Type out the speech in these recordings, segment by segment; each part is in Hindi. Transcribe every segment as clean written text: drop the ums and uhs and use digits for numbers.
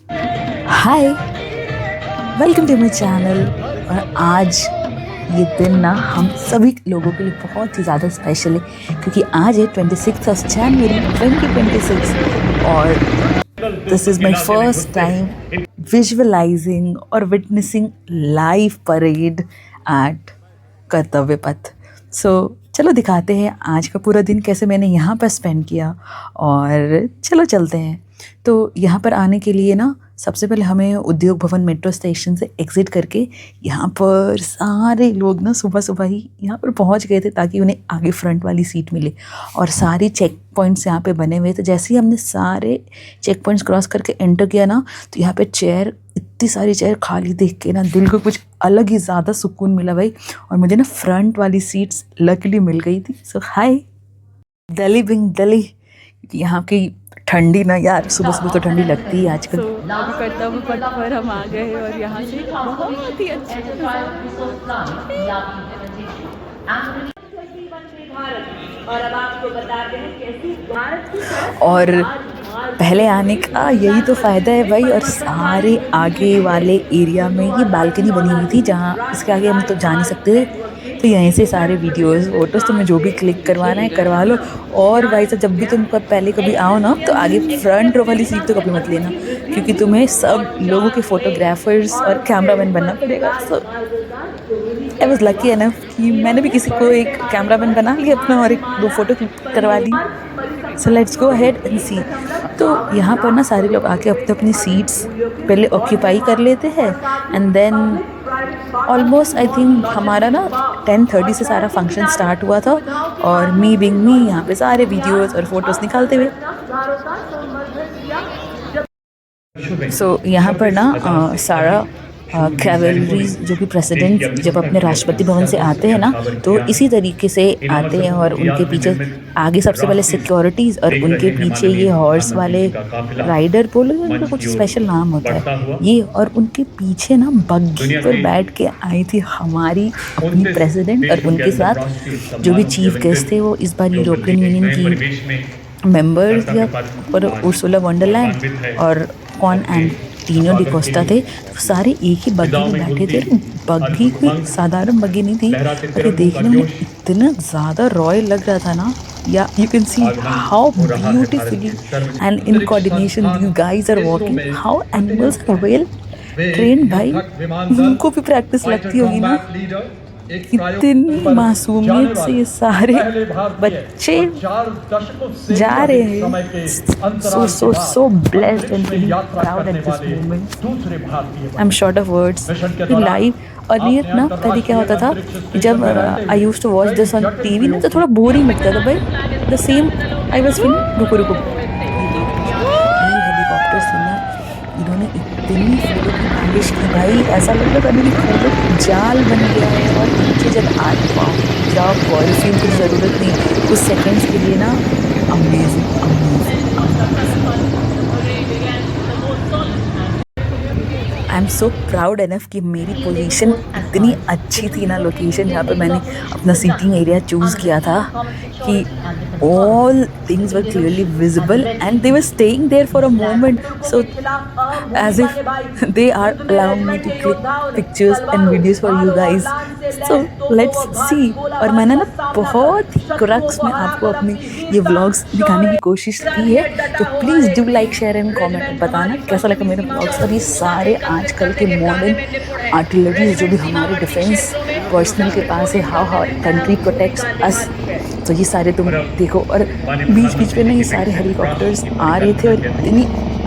Hi, welcome to my channel. और आज ये दिन ना हम सभी लोगों के लिए बहुत ही ज़्यादा स्पेशल है क्योंकि आज है 26 जनवरी 2026 और this is my first time visualising और विटनेसिंग लाइव परेड एट कर्तव्य पथ। सो चलो दिखाते हैं आज का पूरा दिन कैसे मैंने यहाँ पर स्पेंड किया और चलो चलते हैं। तो यहाँ पर आने के लिए ना सबसे पहले हमें उद्योग भवन मेट्रो स्टेशन से एग्ज़िट करके यहाँ पर सारे लोग ना सुबह सुबह ही यहाँ पर पहुँच गए थे ताकि उन्हें आगे फ्रंट वाली सीट मिले। और सारे चेक पॉइंट्स यहाँ पे बने हुए थे। जैसे ही हमने सारे चेक पॉइंट्स क्रॉस करके एंटर किया ना तो यहाँ पे चेयर, इतनी सारी चेयर खाली देख के ना दिल को कुछ अलग ही ज़्यादा सुकून मिला भाई। और मुझे ना फ्रंट वाली सीट्स लकीली मिल गई थी। सो हाय दिल्ली बिंग दिल्ली। यहाँ की ठंडी ना यार, सुबह सुबह तो ठंडी लगती है आजकल। अभी कर्तव्य पथ पर हम आ गए और यहाँ से बहुत ही अच्छे और पहले आने का यही तो फ़ायदा है भाई। और सारे आगे वाले एरिया में ये बालकनी बनी हुई थी जहाँ इसके आगे हम तो जा नहीं सकते थे। तो यहीं से सारे वीडियोस फोटोज़ तुम्हें जो भी क्लिक करवाना है करवा लो। और भाई साहब जब भी तुम पहले कभी आओ ना तो आगे फ्रंट रो वाली सीट तो कभी मत लेना क्योंकि तुम्हें सब लोगों के फ़ोटोग्राफर्स और कैमरामैन बनना पड़ेगा। सो आई वॉज लकी एनफ कि मैंने भी किसी को एक कैमरामैन बना लिया अपना और एक दो फ़ोटो क्लिक करवा दी। So let's go ahead and see. तो यहाँ पर ना सारे लोग आके अपने अपनी सीट्स पहले ऑक्यूपाई कर लेते हैं and then almost I think हमारा ना 10:30 से सारा फंक्शन स्टार्ट हुआ था और मी बिंग मी यहाँ पे सारे वीडियोस और फोटोज़ निकालते हुए। सो यहाँ पर ना सारा कैवलरी जो कि प्रेसिडेंट जब अपने राष्ट्रपति भवन से आते हैं ना तो इसी तरीके से आते हैं और उनके पीछे आगे सबसे पहले सिक्योरिटीज़ और उनके पीछे ये हॉर्स वाले राइडर बोलो, उनका कुछ स्पेशल नाम होता है ये। और उनके पीछे ना बग्गी पर बैठ के आई थी हमारी अपनी प्रेसिडेंट और उनके साथ जो भी चीफ गेस्ट थे वो इस बार यूरोपियन यूनियन की मेंबर्स या और उर्सुला वॉन डर लायन और कॉन एंड टीनो डी कोस्टा थे। तो सारे एक ही बग्गी में बैठे थे। बग्गी कोई साधारण बग्गी नहीं थी और ये देखने में इतना ज़्यादा रॉयल लग रहा था ना। Yeah you can see how beautifully and in coordination you guys are walking, how animals are well trained भाई। उनको भी प्रैक्टिस लगती होगी ना। इतनी मासूमियत से ये सारे बच्चे जा रहे हैं। So blessed and proud at this moment. I am short of words. Live और ये ना पहले क्या होता था जब I used to watch this on TV ना तो थोड़ा बोरिंग लगता था भाई। The same I was feeling. रुको रुको, हेलीकॉप्टर से ना इन्होंने इतनी फोटो की बारिश की भाई, ऐसा लग रहा था मेरी फोटो जाल बन गया है। और नीचे जब आए पाओ जाओ बॉयफ्रेंड की ज़रूरत नहीं कुछ सेकंड्स के लिए ना। Amazing amazing. I am so proud enough कि मेरी पोजीशन इतनी अच्छी थी ना, लोकेशन जहाँ पर मैंने अपना सीटिंग एरिया चूज़ किया था कि all things were clearly visible and they were staying there for a moment, so as if they are allowing me to click pictures and videos for you guys. So let's see. और मैंने ना बहुत ही क्रक्स में आपको अपनी ये व्लॉग्स दिखाने की कोशिश की है। तो please do like share and comment, बताना कैसा लगा मेरे व्लॉग्स। और ये सारे आजकल के मॉडर्न आर्टिलरीज जो भी हमारे डिफेंस पर्सनल के पास है, हाउ कंट्री प्रोटेक्ट्स अस। तो ये सारे तुम देखो। और बीच बीच में ना ये सारे हेलीकॉप्टर्स आ रहे थे और इतनी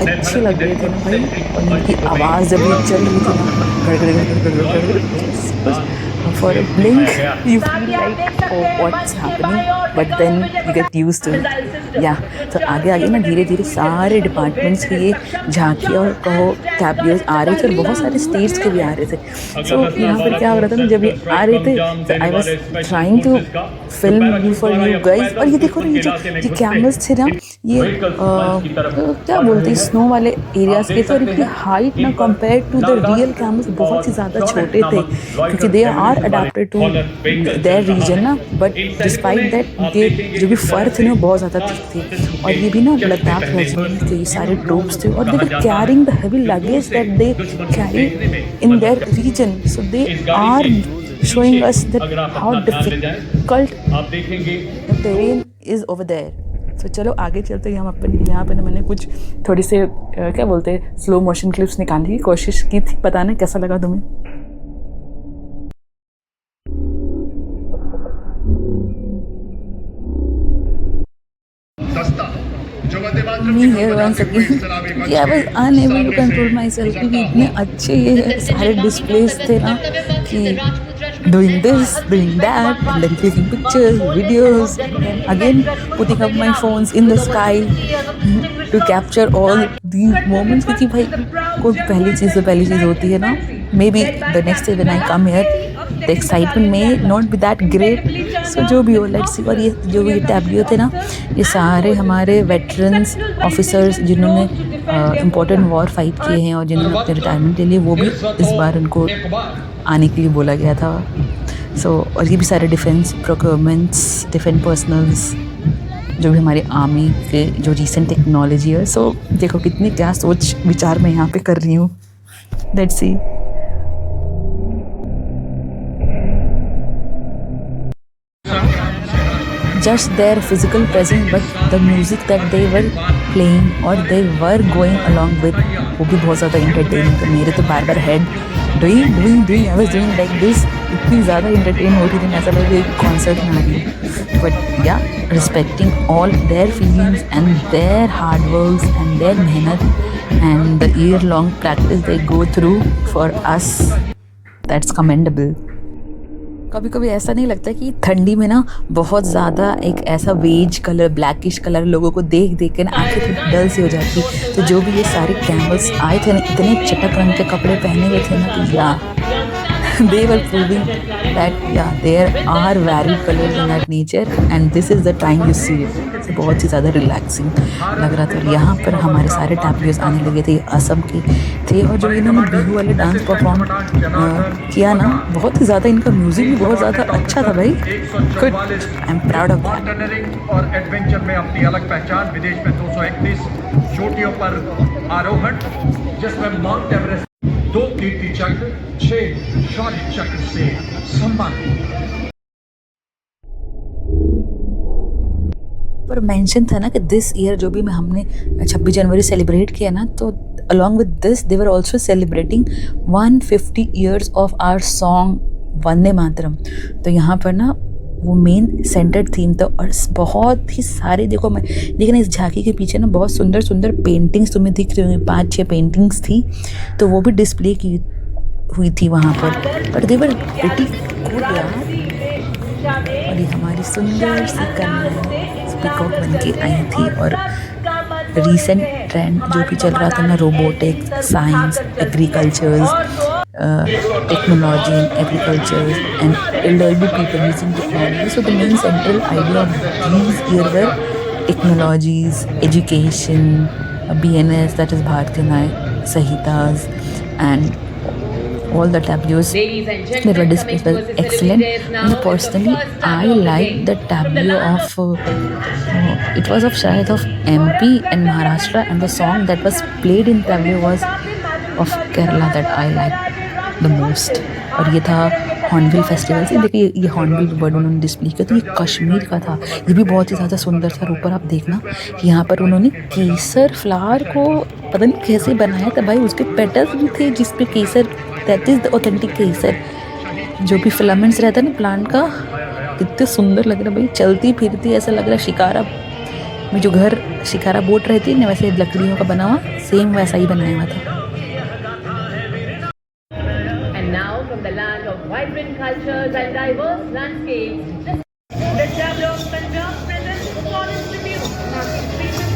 अच्छे लग रहे थे ना भाई। और इनकी आवाज़ जब ये चल रही थी ना, for a blink you feel like oh what's happening, but then you get used to it. Yeah, तो आगे आगे ना धीरे धीरे सारे डिपार्टमेंट्स के ये झांकी और कहो कैबियर्स आ रहे थे और बहुत सारे स्टेट्स के भी आ रहे थे। सो यहाँ पर क्या हो रहा था ना, जब ये आ रहे थे तो I was trying to film you for you guys. और ये देखो ना ये जो कैमरास थे ना ये क्या बोलते हैं स्नो वाले एरियाज़ के थे और इनकी हाइट ना compare to the real camels बहुत ही ज़्यादा छोटे थे क्योंकि they are adapted to their region ना, बट डिस्पाइट दैट उनके जो भी फर थे ना बहुत ज़्यादा थिक थे। और ये भी ना लद्दाख रेजिमेंट के ये सारे ट्रूप्स थे और they were carrying the heavy luggage that they carry in their region, so they are showing us that how difficult the terrain is over there. So चलो आगे चलते हैं। हम अपन यहाँ पे ना मैंने कुछ थोड़ी से क्या बोलते हैं स्लो मोशन क्लिप्स निकालने की कोशिश की थी, पता नहीं कैसा लगा तुम्हें। Me here once again. Yeah, I was unable to control myself क्योंकि इतने अच्छे ये सारे डिस्प्लेस थे ना कि doing this, doing that, and then clicking pictures, videos, and again putting up my phones in the sky to capture all these moments क्योंकि भाई कोई पहली चीज़ होती है ना, maybe the next day when I come here the excitement may not be that great, so जो भी हो let's see। और ये जो ये टैब्लियो थे ना, ये सारे हमारे वेटरन्स ऑफिसर्स जिन्होंने इम्पोर्टेंट वॉर फाइट किए हैं और जिन्होंने अपने रिटायरमेंट के लिए वो भी इस बार उनको आने के लिए बोला गया था। और ये भी सारे डिफेंस प्रोक्योरमेंट्स, डिफेंस पर्सनल्स जो भी हमारे आर्मी के जो रीसेंट टेक्नोलॉजी है। देखो कितनी क्या सोच विचार मैं यहाँ पे कर रही हूँ। Let's see. Just their physical presence, but the music that they were playing or they were going along with वो भी बहुत ज़्यादा entertaining था। मेरे तो बार बार head doing I was doing like this, इतनी ज़्यादा entertain हो रही थी, ऐसा लग रहा है concert में आ रही। But yeah, respecting all their feelings and their hard works and their मेहनत and the year-long practice they go through for us, that's commendable। कभी कभी ऐसा नहीं लगता कि ठंडी में ना बहुत ज़्यादा एक ऐसा वेज कलर, ब्लैकिश कलर लोगों को देख के ना आंखें थोड़ी डल सी हो जाती। तो जो भी ये सारे कैमल्स आए थे ना, इतने चटक रंग के कपड़े पहने हुए थे ना कि या they were proving that yeah there are varied colors in that nature and this is the time you see it। तो बहुत ही ज़्यादा रिलैक्सिंग लग रहा था। और यहाँ पर हमारे सारे टैब्लियोज आने लगे थे, असम के थे और जो इन्होंने बिहू वाले डांस परफॉर्म किया ना, बहुत ही ज़्यादा इनका म्यूज़िक भी बहुत ज़्यादा अच्छा था भाई। Good, I am proud of that. और एडवेंचर में अपनी अलग पहचान, विदेश में 231 चोटियों पर आरोहण, जिसमें माउंट एवरेस्ट 2 कीर्ति चक्र, 6 शौर्य चक्र से सम्मानित। पर मेंशन था ना कि दिस ईयर जो भी हमने 26 जनवरी सेलिब्रेट किया ना, तो along with this they were also celebrating 150 years of our song Vande Mataram. तो यहाँ पर ना वो मेन सेंटर थीम था और बहुत ही सारे देखो मैं लेकिन इस झांकी के पीछे ना बहुत सुंदर सुंदर पेंटिंग्स तुम्हें दिख रही होंगी, 5-6 पेंटिंग्स थी, तो वो भी डिस्प्ले की हुई थी वहाँ पर दे वर प्रिटी गुड यार। और ये हमारी सुंदर सी कन्या पीकॉक बन के आई थी। और रीसेंट ट्रेंड जो भी चल रहा था ना, robotics, science, agricultures, technology in agriculture and elderly people using technology. So the main central idea of these year were technologies, education, BNS, that is Bharatiya Sahitas, and all the tableaus that were displayed were excellent. And personally, I liked the tableau of it was of Shahid of MP and Maharashtra, and the song that was played in tableau was of Kerala that I liked the most। और ये था हॉर्नबिल फेस्टिवल से। देखिए ये हॉर्नबिल वर्ड उन्होंने डिस्प्ले किया, तो ये कश्मीर का था, ये भी बहुत ही ज़्यादा सुंदर था। ऊपर आप देखना कि यहाँ पर उन्होंने केसर फ्लावर को पता नहीं कैसे बनाया था भाई, उसके पेटल्स भी थे जिस पे केसर, दैट इज़ द ऑथेंटिक केसर, जो भी फिलामेंट्स रहता है ना प्लांट का, कितने सुंदर लग रहा है भाई। चलती फिरती ऐसा लग रहा है शिकारा में जो घर शिकारा बोट रहती है ना, वैसे लकड़ियों का बना हुआ सेम वैसा ही बनाया हुआ था। The land of vibrant cultures and diverse landscapes, the tableau of Punjab presents Forest Tribute।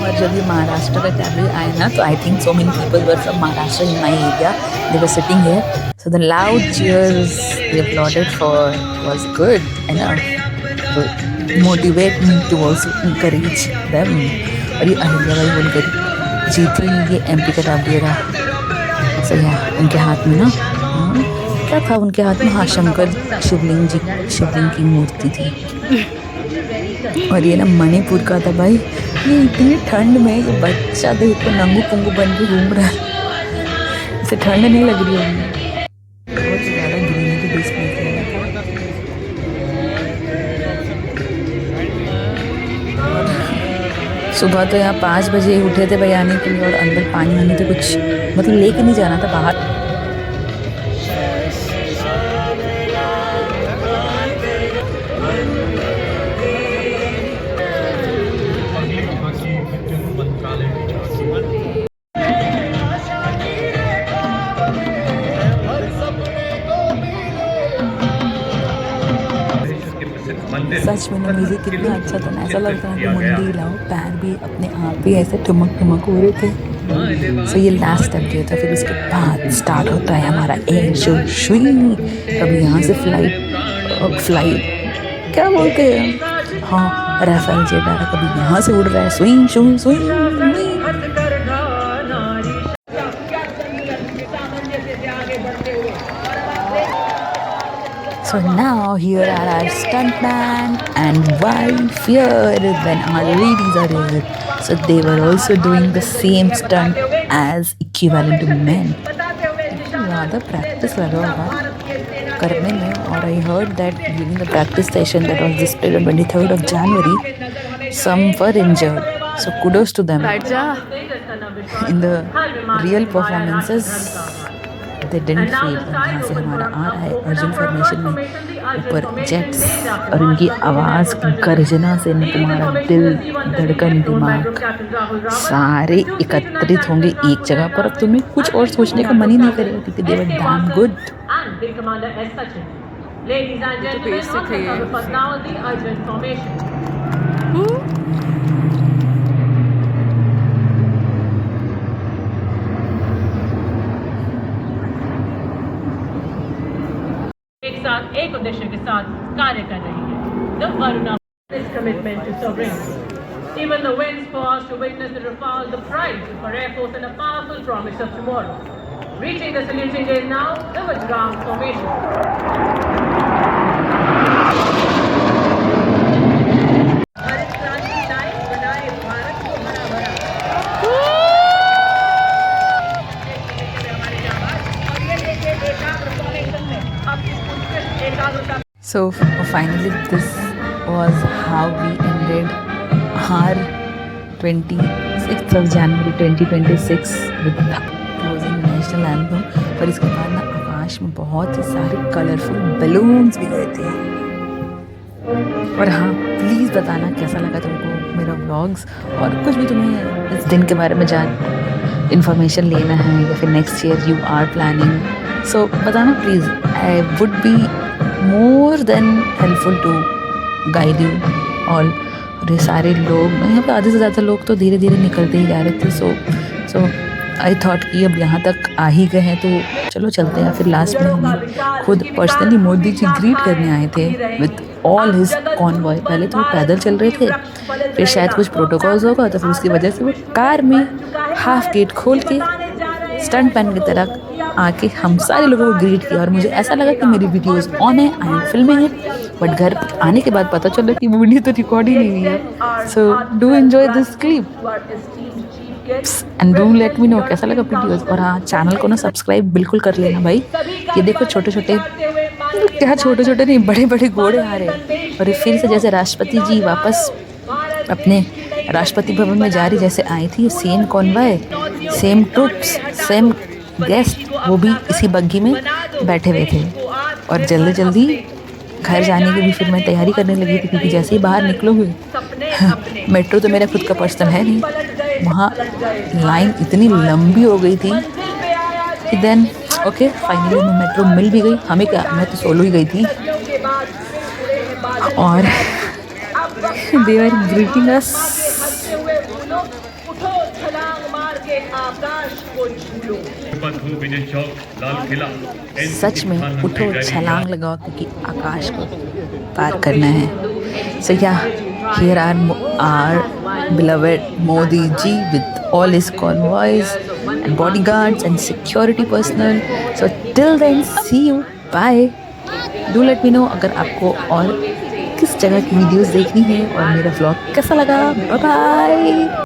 और जब ये महाराष्ट्र का टैब्लो आया ना, तो I think so many people were from Maharashtra in my area, they were sitting here, so the loud cheers they applauded for was good enough to motivate me to also encourage them। और ये अहिल्याबाई होलकर जीती ये MP का टॉप दिया था। सही है, उनके हाथ में ना क्या था, उनके हाथ में हाँ शंकर शिवलिंग की मूर्ति थी। और ये ना मणिपुर का था भाई। ये इतनी ठंड में ये बच्चा देखो नंगू पुंगू बन के घूम रहा है, इसे ठंड नहीं लग रही होगी। बहुत ज़्यादा ग्रीनरी डिस्प्ले किया था। सुबह तो यहाँ 5 बजे उठे थे भाई आने के लिए, और अंदर पानी वानी तो कुछ मतलब लेके नहीं जाना था बाहर। सच में ना म्यूज़िक कितना अच्छा था ना, ऐसा लगता है कि मुंडी हिलाओ, पैर भी अपने आप ही ऐसे ठुमक ठुमक हो रहे थे। सो ये लास्ट स्टेप जो था, फिर उसके बाद स्टार्ट होता है हमारा एयर शो स्विंग। कभी यहाँ से फ्लाइट क्या बोलते हैं, हाँ राफेल जेट आ रहा, कभी यहाँ से उड़ रहा है, swing swing swing. So now here are our stuntman and wife here when our ladies are here. So they were also doing the same stunt as equivalent to men. ज़्यादा practice लगा होगा करने में, और I heard that during the practice session that was displayed on 23rd of January, some were injured. So kudos to them. In the real performances, they didn't feel। यहाँ से हमारा आ रहा है अर्जुन फॉर्मेशन में, ऊपर जेट्स, और इनकी आवाज़ की गर्जना से तुम्हारा दिल धड़कन दिमाग सारे एकत्रित होंगे एक जगह पर। अब तुम्हें कुछ और सोचने का मन ही नहीं करेगा क्योंकि they were damn good। एक उद्देश्य के साथ कार्य कर रही है। The Varuna is commitment to sovereignty. Even the winds pause to witness the Rafale, the pride for Air Force, and a powerful promise of tomorrow. Reaching the saluting days now, the Vajram formation. Bharat क्रांति लाए बनाए भारत को हरा भरा। और ये देखिए एकाग्र फॉर्मेशन में अब So finally this was how we ended our 26th of January 2026 with the closing national anthem। पर इसके बाद ना आकाश में बहुत ही सारे कलरफुल बलून्स भी गए थे। और हाँ प्लीज़ बताना कैसा लगा तुमको मेरा व्लॉग्स, और कुछ भी तुम्हें इस दिन के बारे में इन्फॉर्मेशन लेना है या फिर next year you are planning, so बताना please. I would be more than helpful to guide you all. और ये सारे लोग यहाँ पे आधे से ज़्यादा लोग तो धीरे धीरे निकलते ही जा रहे थे। सो आई थॉट कि अब यहाँ तक आ ही गए हैं तो चलो चलते हैं। फिर लास्ट में हमें खुद पर्सनली मोदी जी ग्रीट करने आए थे विथ ऑल हिज कॉन्वॉय। पहले तो वो पैदल चल रहे थे, फिर शायद कुछ प्रोटोकॉल्स होगा तो फिर उसकी वजह से वो कार में हाफ गेट खोल के स्टंट पैन की तरह आके हम सारे लोगों को ग्रीट किया। और मुझे ऐसा लगा कि मेरी वीडियोस ऑन है, I am filming it, but घर आने के बाद पता चला कि वो वीडियो तो रिकॉर्ड ही नहीं हुई है। So do enjoy this clip and do let me know कैसा लगा वीडियोस। और हाँ चैनल को ना सब्सक्राइब बिल्कुल कर लेना भाई। ये देखो छोटे छोटे, क्या छोटे छोटे नहीं बड़े बड़े घोड़े आ रहे हैं। और फिर से जैसे राष्ट्रपति जी वापस अपने राष्ट्रपति भवन में जा रही जैसे आई थी, same convoy, same troops, same guest, वो भी इसी बग्घी में बैठे हुए थे। और जल्दी जल्दी घर जाने की भी फिर मैं तैयारी करने लगी थी क्योंकि जैसे ही बाहर निकलोगे मेट्रो तो मेरा खुद का पर्सनल है नहीं, वहाँ लाइन इतनी लंबी हो गई थी कि देन ओके फाइनली हमें मेट्रो मिल भी गई। हमें क्या, मैं तो सोलो ही गई थी। और दे आर ग्रीटिंग अस। सच में उठो छलांग लगाओ क्योंकि आकाश को पार करना है। So yeah here are beloved Modi ji with all his convoys and bodyguards and security personnel. So till then, see you. Bye. Do let me know अगर आपको और किस जगह की वीडियोस देखनी है और मेरा व्लॉग कैसा लगा. Bye bye.